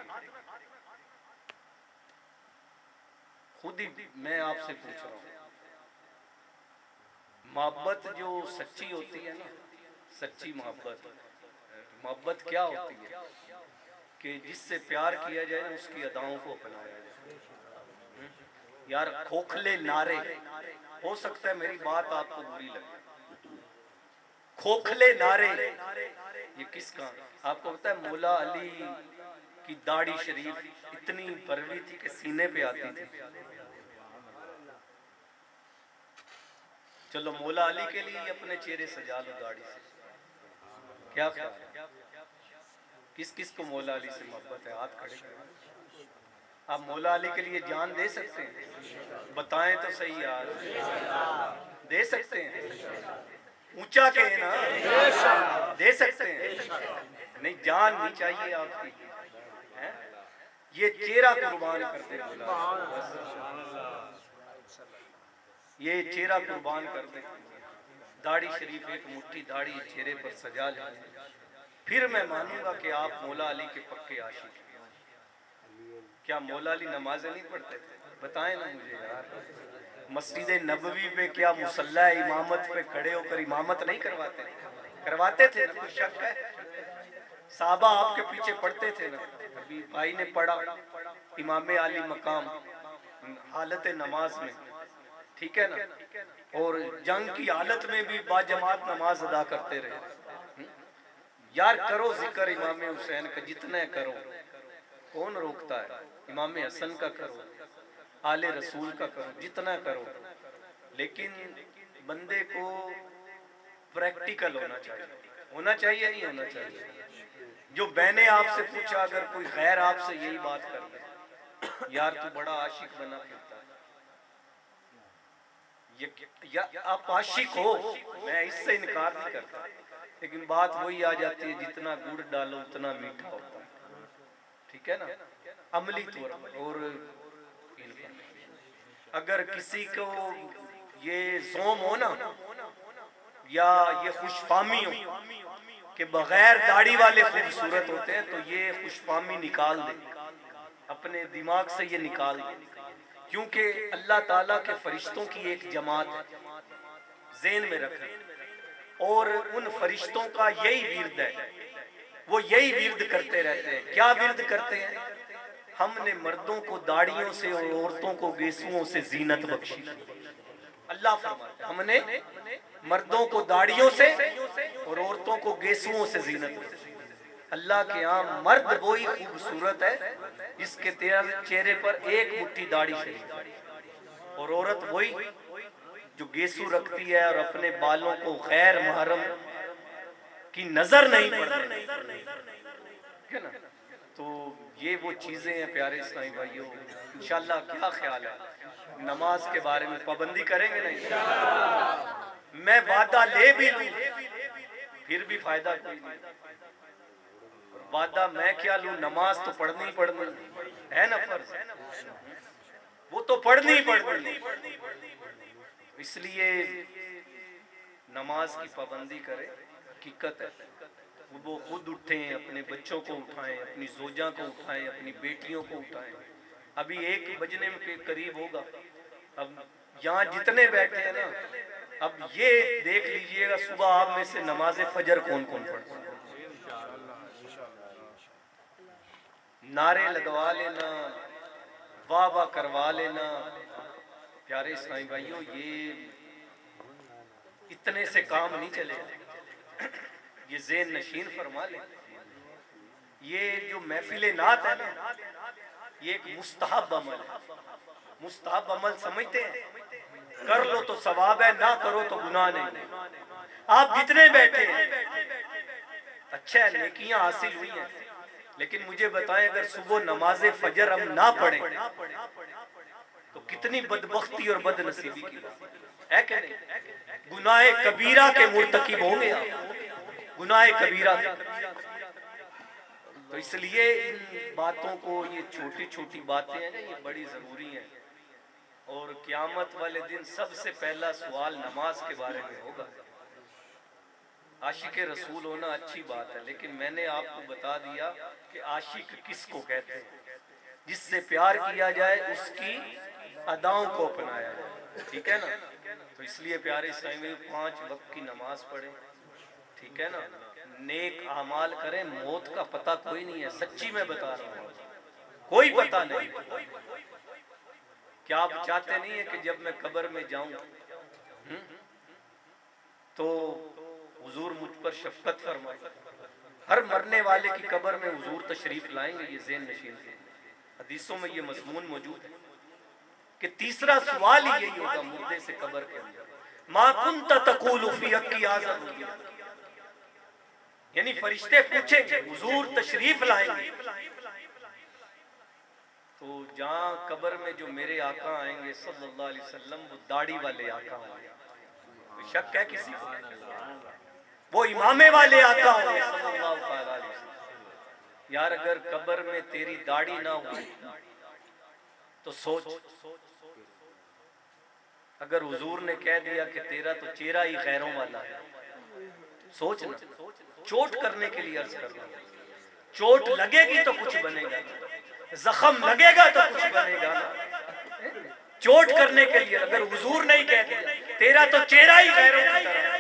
S1: खुद ही मैं आपसे पूछ रहा हूं, मोहब्बत जो सच्ची होती है ना, सच्ची मोहब्बत, मोहब्बत क्या होती है कि जिससे प्यार किया जाए उसकी अदाओं को अपनाया जाए। यार खोखले नारे, हो सकता है मेरी बात आपको बुरी लगे, खोखले नारे ये किसका? आपको पता है मौला अली की दाढ़ी शरीफ इतनी बरवी थी कि सीने पे आती थी। चलो मौला अली के लिए अपने चेहरे सजा लो दाढ़ी से, क्या ख्याल? किस किस को मौला अली से मोहब्बत है? हाथ खड़े करें। आप मौला अली के लिए जान दे सकते हैं? बताएं तो सही यार, दे सकते हैं? ऊंचा के ना, दे सकते हैं? नहीं, जान नहीं चाहिए आपकी है? ये चेहरा कुर्बान कर दे मौला, ये चेहरा कुर्बान कर दे, दाढ़ी शरीफ एक मुट्ठी दाढ़ी चेहरे पर सजा ले, फिर मैं मानूंगा कि आप मौला अली के पक्के आशिक हैं। क्या मौला अली नमाजें नहीं पढ़ते थे? बताएं ना मुझे यार। मस्जिद नबवी पे क्या मुसल्ला इमामत पे खड़े होकर इमामत नहीं करवाते? करवाते थे ना, कोई शक है? साहबा आपके पीछे पढ़ते थे ना, अभी भाई ने पढ़ा इमाम आली मकाम हालत नमाज में, ठीक है ना, और जंग की हालत में भी बाजमात नमाज अदा करते रहे। यार करो जिक्र इमाम हुसैन का जितना करो, कौन रोकता है? इमाम हसन का करो, आले रसूल का करो, जितना करो, लेकिन बंदे को प्रैक्टिकल होना चाहिए। होना चाहिए नहीं होना चाहिए? जो मैंने आपसे पूछा, अगर कोई गैर आपसे यही बात कर दे, यार तू बड़ा आशिक बना फिरता है, या आप आशिक हो, मैं इससे इनकार नहीं करता, लेकिन बात वही आ जाती है जितना गुड़ डालो उतना मीठा होता है, ठीक है ना, अमली तौर पर। और अगर किसी को ये ज़ौम हो ना, या ये खुशफामी हो कि बगैर दाढ़ी वाले खूबसूरत होते हैं, तो ये खुशफामी निकाल दे अपने दिमाग से, ये निकाल दे, क्योंकि अल्लाह ताला के फरिश्तों की एक जमात है, ज़हन में रखें, और उन फरिश्तों का यही विर्द है, वो यही विर्द करते रहते हैं। क्या विर्द करते हैं? हमने मर्दों को दाढ़ियों से और औरतों को गेसुओं से जीनत बख्शी। अल्लाह फरमाता है हमने मर्दों को दाढ़ियों से और औरतों को गेसुओं से जीनत बख्शी। अल्लाह के यहाँ मर्द वही खूबसूरत है जिसके चेहरे पर एक मुट्ठी दाढ़ी शरीफ, और औरत वही जो गेसू रखती है और अपने बालों को गैर महरम की नजर नहीं पड़ती है ना। तो ये वो चीजें हैं प्यारे इस्लामी भाइयों। इंशाल्लाह क्या ख्याल है, नमाज के बारे में पाबंदी करेंगे नहीं? मैं वादा ले भी लूं फिर भी फायदा कोई नहीं। वादा मैं क्या लूं, नमाज तो पढ़नी ही पढ़नी है ना, फर्ज वो तो पढ़नी ही पढ़नी। इसलिए नमाज की पाबंदी करें, हकीकत है। वो खुद उठें, अपने बच्चों को उठाएं, अपनी जोजा को उठाएं, अपनी बेटियों को उठाएं। अभी 1 बजने के करीब होगा, अब यहाँ जितने बैठे हैं ना, अब ये देख लीजिएगा सुबह आप में से नमाज फजर कौन कौन पढ़ता है। नारे लगवा लेना, वाह वाह करवा लेना। प्यारे इस्लामी भाइयों, ये इतने से काम नहीं चलेगा, ये ज़हन नशीन फरमा ले। ये जो महफिल नात है ना, ये एक मुस्तहब अमल है। मुस्तहब अमल समझते हैं? कर लो तो सवाब है, ना करो तो गुनाह नहीं। आप जितने बैठे हैं अच्छा है, नेकियां हासिल हुई हैं, लेकिन मुझे बताएं अगर सुबह नमाज फजर हम ना पढ़ें तो कितनी बदबख्ती और बदनसीबी की बात है कि नहीं? गुनाह कबीरा के मुर्तकिब होंगे आप, गुनाह कबीरा के। तो इसलिए इन बातों को, ये छोटी छोटी बातें हैं ना, ये बड़ी जरूरी हैं। और क़यामत वाले दिन सबसे पहला सवाल नमाज के बारे में होगा। आशिक रसूल होना अच्छी बात है, लेकिन मैंने आपको बता दिया कि आशिक किसको कहते हैं। जिससे प्यार किया जाए उसकी अदाओं को अपनाया जाए, ठीक है ना। तो इसलिए प्यारे इस्लाम में 5 वक्त की नमाज पढ़े, ठीक है ना, नेक अमाल करें। मौत का पता कोई नहीं है, सच्ची मैं बता रहा हूँ, कोई पता नहीं। क्या आप चाहते नहीं है कि जब मैं कब्र में जाऊं तो हुजूर मुझ पर शफकत फरमाए। हर मरने वाले की कब्र में हुजूर तशरीफ लाएंगे, ये ज़हन नशीन है। हदीसों में ये मजमून मौजूद है कि तीसरा सवाल ही यही होगा मुर्दे से कब्र के अंदर, मा कुंता तक़ूलु फी हक़्क़ि हाज़ा, यानी फरिश्ते पूछेंगे, हुजूर तशरीफ लाएंगे तो जहाँ कब्र में जो मेरे आका आएंगे सल्लल्लाहु अलैहि वसल्लम, वो दाढ़ी वाले आका होंगे। कोई शक है किसी को? वो इमामे वाले आका होंगे सल्लल्लाहु अलैहि वसल्लम। यार अगर कब्र में तेरी दाढ़ी ना हो तो सोच, अगर हुजूर ने कह दिया कि तेरा तो चेहरा ही खैरों वाला है, सोच ना, चोट करने के लिए अर्ज करना। चोट लगेगी तो कुछ बनेगा, जख्म लगेगा तो कुछ बनेगा ना। चोट करने के लिए अगर हुजूर नहीं कह दिया तेरा तो चेहरा ही गैरों की तरह,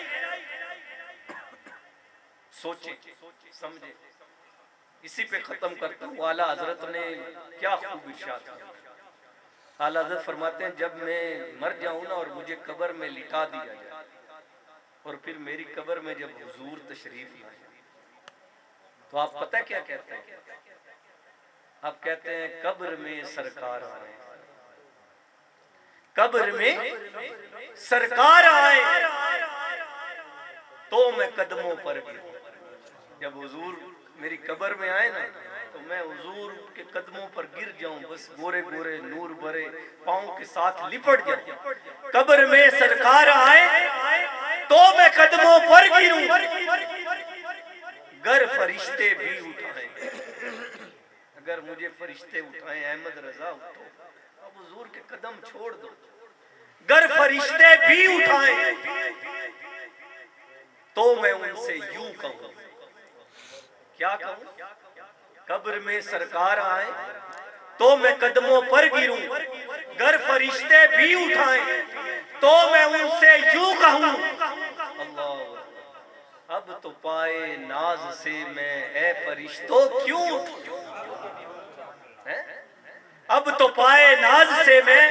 S1: सोचे समझे। इसी पे खत्म करता हूँ। आला हजरत ने क्या खूब इरशाद किया। आला हजरत फरमाते हैं, जब मैं मर जाऊं ना और मुझे कब्र में लिटा दिया जाए और फिर मेरी कब्र में जब हुजूर तशरीफ लाए तो आप पता क्या कहते हैं? आप कहते हैं कब्र में सरकार आए, कब्र में सरकार आए तो मैं कदमों पर गिरूं। जब हुजूर मेरी कब्र में आए ना तो मैं हुजूर के कदमों पर गिर जाऊं, बस गोरे गोरे नूर भरे पांव के साथ लिपट जाऊं। कब्र में सरकार आए तो मैं कदमों पर गिरूं, गर फरिश्ते भी उठाए। अगर मुझे फरिश्ते उठाए, अहमद रजा उठो, अब हुजूर के कदम छोड़ दो। गर फरिश्ते भी उठाए तो मैं उनसे यूं कहूं, क्या कहूं? कब्र में सरकार आए तो मैं कदमों पर गिरूं, गर फरिश्ते भी उठाए तो मैं उनसे यूं कहूं, अल्लाह अब तो पाए नाज से मैं ए फरिश्तों क्यों उठूं? अब तो पाए नाज से मैं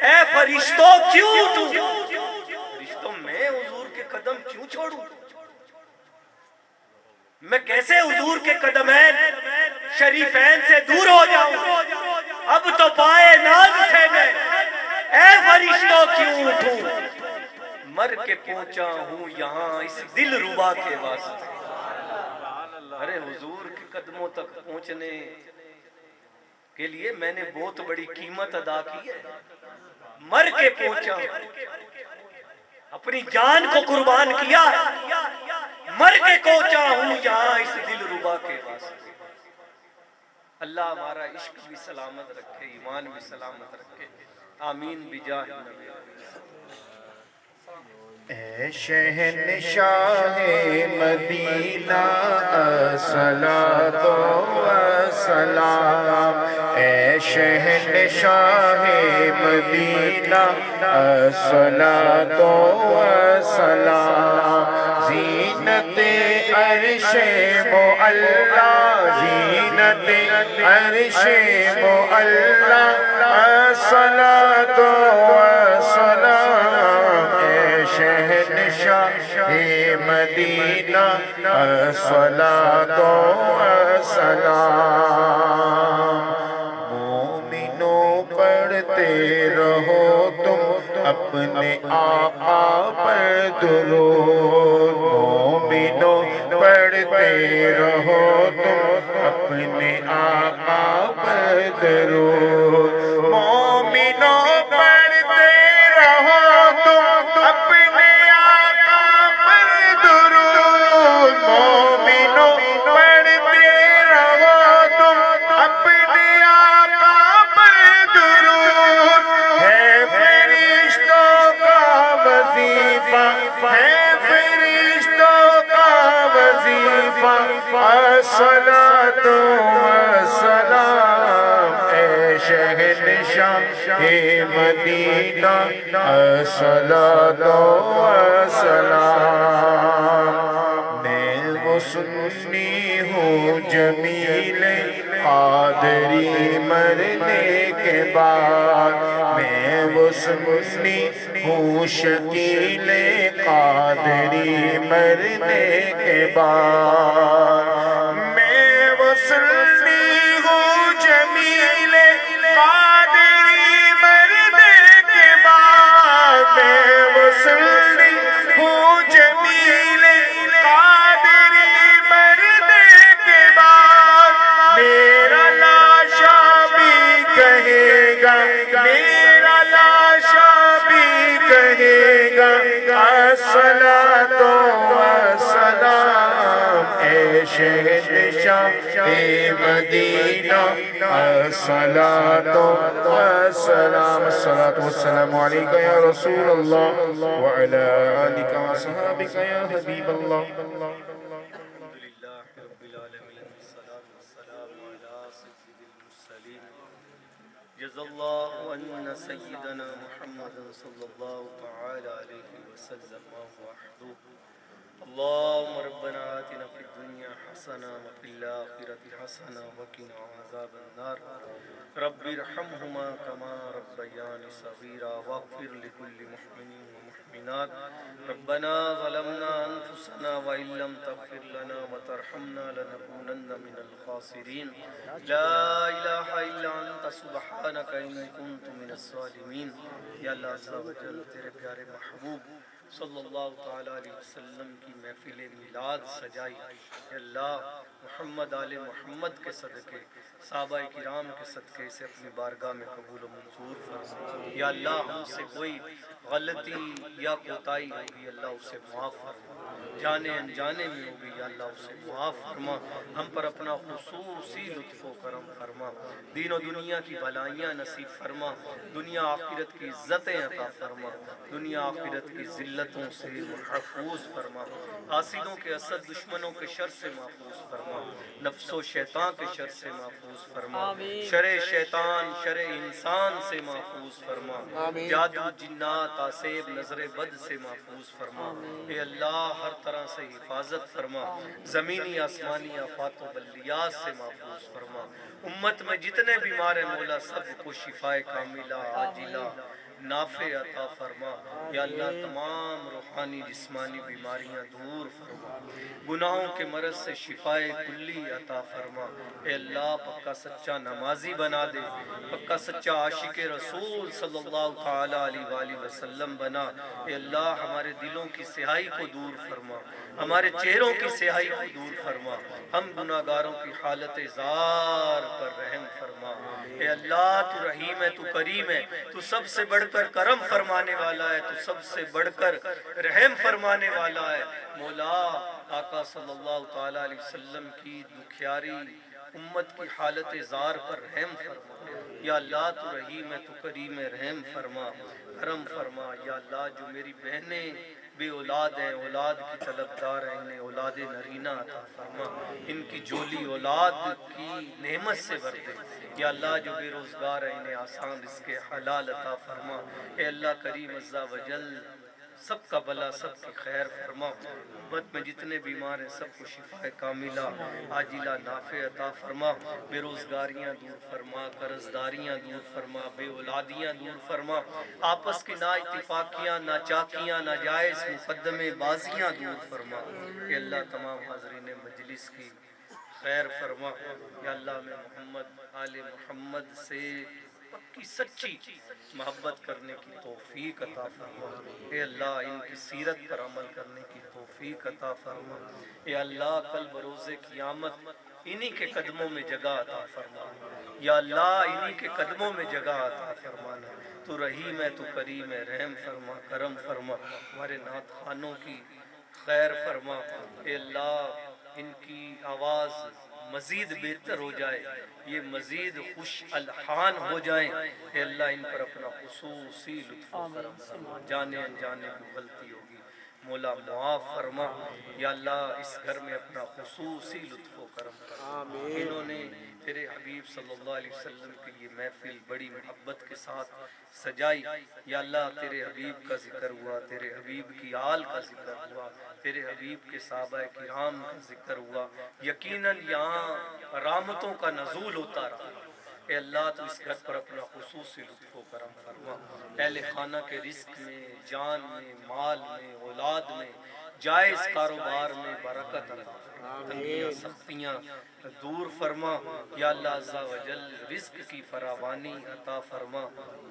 S1: ए फरिश्तों क्यों उठूं? फरिश्तों मैं हुजूर के कदम क्यों छोड़ूं? मैं कैसे हुजूर के कदमैन शरीफैन से दूर हो जाऊं? अब तो पाए नाज से मैं ए फरिश्तों क्यों उठूं? मर के पहुंचा हूं यहाँ इस दिल रुबा के वास्ते। अरे हुजूर के कदमों तक पहुंचने के लिए मैंने बहुत बड़ी कीमत अदा की है। मर के पहुंचा, अपनी जान को कुर्बान किया, मर के पहुंचा हूं यहाँ इस दिल रुबा के वास्ते। अल्लाह हमारा इश्क भी सलामत रखे, ईमान भी सलामत रखे, आमीन बिजाह नबी।
S2: ऐ शहंशाहे मदीना अस्सलातो वस्सलाम, ऐ शहंशाहे मदीना अस्सलातो वस्सलाम। ज़ीनते अर्शे मुअल्ला, ज़ीनते अर्शे मुअल्ला अस्सलातो वस्सलाम। शहंशाहे मदीना अस्सलातो वस्सलाम। मोमिनो पढ़ते रहो तुम अपने आका पर दुरूद, मोमिनो पढ़ते रहो तुम अपने आका पर दुरूद। मोमिनो पढ़ते रहो तुम अपने आका पर दुरूद, मोमिनो पढ़ते रहो तुम अपने आका पर दुरूद। है फरिश्तों का वजीफा, है फरिश्तों अस्सलातु वस्सलाम ए शहंशाह ए मदीना अस्सलातु वस्सलाम। मैं वो सुन्नी हूँ जमील कादरी मरने के बाद, मैं वो सुन्नी हूँ शकील कादरी मरने के बाद। मैं वो सुन्नी हूँ जमील कादरी मरने के बाद, मैं वो सुन्नी हूँ जमील कादरी मरने के बाद। मेरा लाशा भी कहेगा, मेरा लाशा भी कहेगा अस्सलातु वस्सलाम ए शहंशाह ए मदीना अस्सलातु वस्सलाम। अस्सलातु वस्सलामु अलैका या रसूल अल्लाह व अला आलिका व सहाबिका या हबीब अल्लाह।
S1: अल्हम्दुलिल्लाह रब्बिल आलमीन वस्सलातु वस्सलामु अला सय्यिदिल मुरसलीन जज़ल्लाहु अन्ना सय्यिदना मुहम्मदन सल्लल्लाहु तआला अलैहि वसल्लम वहदहु। अल्लाहुम्मा रब्बना आतिना फिद दुनिया हसना व फिल आखिरति हसना व क़िना अज़ाबन नार। रब्बिरहमहुमा कमा रब्बयानी सगीरा वग़फिर लिकुल्लि मुहमिनिन व मुहमिनात। रब्बना ज़लमना अनफुसना व इल्लम तग़फिर लना व तरहमना लनकूनन्ना मिनल ख़ासिरीन। ला इलाहा इल्ला अंता सुब्हानका इन्नी कुन्तु मिनज़ ज़ालिमीन। या अल्लाह अज़्ज़ा व जल तेरे प्यारे महबूब सल्लल्लाहु तआला अलैहि वसल्लम की महफिल मिलाद सजाई। अल्लाह मोहम्मद आले मोहम्मद के सदक़े, साहबा किराम के सदक़े से अपनी बारगाह में कबूल व मंजूर फरमा। या अल्लाह हमसे कोई गलती या कोताही होगी अल्लाह उसे माफ़ फरमा, जाने अनजाने में होगी या अल्लाह उसे माफ़ फरमा। हम पर अपना खुसूसी लुत्फ़ व करम फरमा, दीन और दुनिया की भलाइयाँ नसीब फरमा, दुनिया आखिरत की इज़्ज़तें अता फरमा, दुनिया आखिरत की ज़िल्लतों से महफूज फरमा, हासिदों के असद दुश्मनों के शर से महफूज फरमा, नफ्सो शैतान के शर से महफूज फरमा, शरे शैतान शरे इंसान से महफूज फरमा, जादू जिन्नात तासेब नजर बद से महफूज फरमा। ए अल्लाह हर तरह से हिफाजत फरमा, ज़मीनी आसमानी आफात व बलियात से महफूज फरमा। उम्मत में जितने बीमार हैं मौला सबको शिफाए कामिला आजिला नाफे अता फरमा। या अल्लाह तमाम रूहानी जिस्मानी बीमारियां दूर फरमा, गुनाहों के मरज से शिफाए कुल्ली अता फरमा। ए अल्लाह पक्का सच्चा नमाजी बना दे, पक्का सच्चा आशिक रसूल सल्लल्लाहु तआला अलैहि वसल्लम बना। ए अल्लाह हमारे दिलों की स्याही को दूर फरमा, हमारे चेहरों की स्याही को दूर फरमा, हम गुनाहगारों की हालत ज़ार पर रहम फरमा। ए अल्लाह तू रहीम है, तू करीम है, तू सबसे बढ़कर करम फरमाने वाला है, तू सबसे बढ़कर रहम फरमाने वाला है। मौला आका सल्लल्लाहु तआला अलैहि वसल्लम की दुखियारी उम्मत की हालत ज़ार पर रहम फरमा। या अल्लाह तू रहीम है, तू करीम है, रहम फरमा, करम फरमा। या अल्लाह जो मेरी बहनें बे औलाद हैं, औलाद की तलबदार हैं, इन्हें औलाद नरीना अता फरमा, इनकी जोली औलाद की नेमत से भर दे। या अल्लाह जो बेरोज़गार हैं इन्हें आसान रिज़्क़ हलाल अता फरमा। ए अल्लाह करीम अज़्ज़ा वजल सबका भला सबकी खैर फरमा। उम्मत में जितने बीमार हैं सबको शिफा कामिला आजिला नाफे अता फरमा, बेरोज़गारियाँ दूर फरमा, कर्जदारियाँ दूर फरमा, बे औलादियाँ दूर फरमा, आपस की ना इत्तिफाकियाँ, ना चाकियाँ, ना जायज़ मुकद्दमे बाजियाँ दूर फरमा। ये अल्लाह तमाम हाज़रीन मजलिस की खैर फरमा। या अल्लाह में मोहम्मद आले मोहम्मद से पक्की सच्ची मोहब्बत करने की तौफीक अता फरमा। ए अल्लाह इनकी सीरत पर अमल करने की तौफीक अता फरमा। ए अल्लाह कल बरोज़े क़यामत इन्हीं के कदमों में जगह अता फरमा। या अल्लाह इन्हीं के कदमों में जगह अता फरमाना। तू रहीम है, तू करीम है, रहम फरमा, करम फरमा, हमारे नात खानों की खैर फरमा। ए अल्लाह इनकी आवाज़ मज़ीद बेहतर हो जाए, ये मज़ीद खुश अलहान हो जाएं। हे अल्लाह इन पर अपना खुसूसी लुत्फ़ करम फरमा, जाने अनजाने की गलती होगी मौला मुआफ़ फरमा। या अल्लाह इस घर में अपना खुसूसी लुत्फ़ो करम फरमा। इन्होंने तेरे हबीब सल्लल्लाहु अलैहि वसल्लम की ये महफिल बड़ी मोहब्बत के साथ सजाई। या अल्लाह तेरे हबीब का जिक्र हुआ, तेरे हबीब की आल का जिक्र हुआ, तेरे हबीब के साहबा किराम का जिक्र हुआ। यकीनन यहाँ रहमतों का नज़ूल होता रहा। ए अल्लाह तो इस घर पर अपना खुसूसी लुत्फ़ो करम फरमा। अहले खाना के रिस्क में, जान में, माल में, औलाद में, जायज़ कारोबार में बरकत अता फरमा। तंगियाँ सख्तियाँ दूर फरमा। या अल्लाह अज़्ज़ा वजल रिस्क की फरावानी अता फरमा,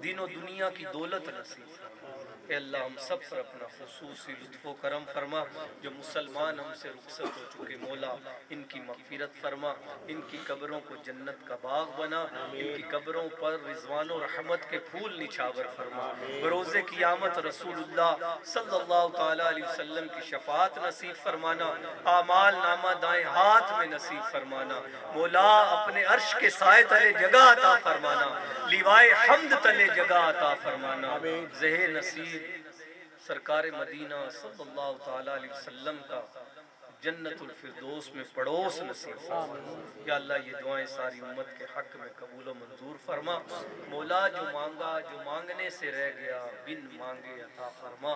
S1: दीनो दुनिया की दौलत नसीब फरमा। ए अल्लाह हम सब पर अपना खुसूसी लुत्फ़ो करम फरमा। जो मुसलमान हमसे रुखसत हो चुके मौला इनकी मग़फ़िरत फरमा, इनकी कब्रों को जन्नत का बाग बना, इनकी कब्रों पर रिज़वान और रहमत के फूल निछावर फरमा। बरोज़े क़ियामत रसूलुल्लाह सल्लल्लाहु तआला अलैहि वसल्लम की शफ़ाअत नसीब फरमाना, आमाल नामा दाएं हाथ में नसीब फरमाना। मौला अपने अर्श के साए तले जगह अता फरमाना, लिवाए हम्द तले जगह अता फरमाना। ज़हे नसीब सरकार मदीना सल्लल्लाहु तआला अलैहि वसल्लम का जन्नतुल फिरदौस में पड़ोस नसीब फरमा। या अल्लाह ये दुआएं सारी उम्मत के हक में कबूल व मंजूर फरमा। मौला जो मांगा, जो मांगने से रह गया, बिन मांगे अता फरमा।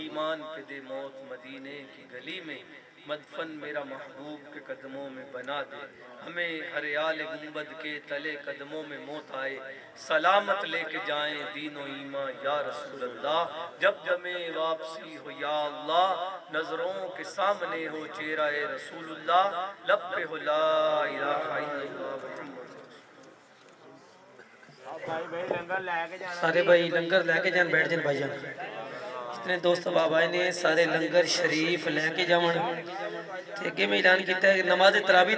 S1: ईमान पे दे मौत मदीने की गली में, मदफन मेरा महबूब के कदमों में बना दे। हमें हर आल गुंबद के तले कदमों में मौत आए, सलामत लेके जाएं दीनो ईमा या रसूल अल्लाह। जब दमे वापसी हो या अल्लाह, नजरों के सामने हो चेहरा ए रसूलुल्लाह, लब पे हो ला इलाहा इल्लल्लाह मुहम्मद।
S3: सारे भाई लंगर लैके जान, बैठ जान भाईजान। जितने दोस्त बाबा ने सारे लंगर शरीफ लैके जावन। अगे में ऐलान किया नमाज तरावी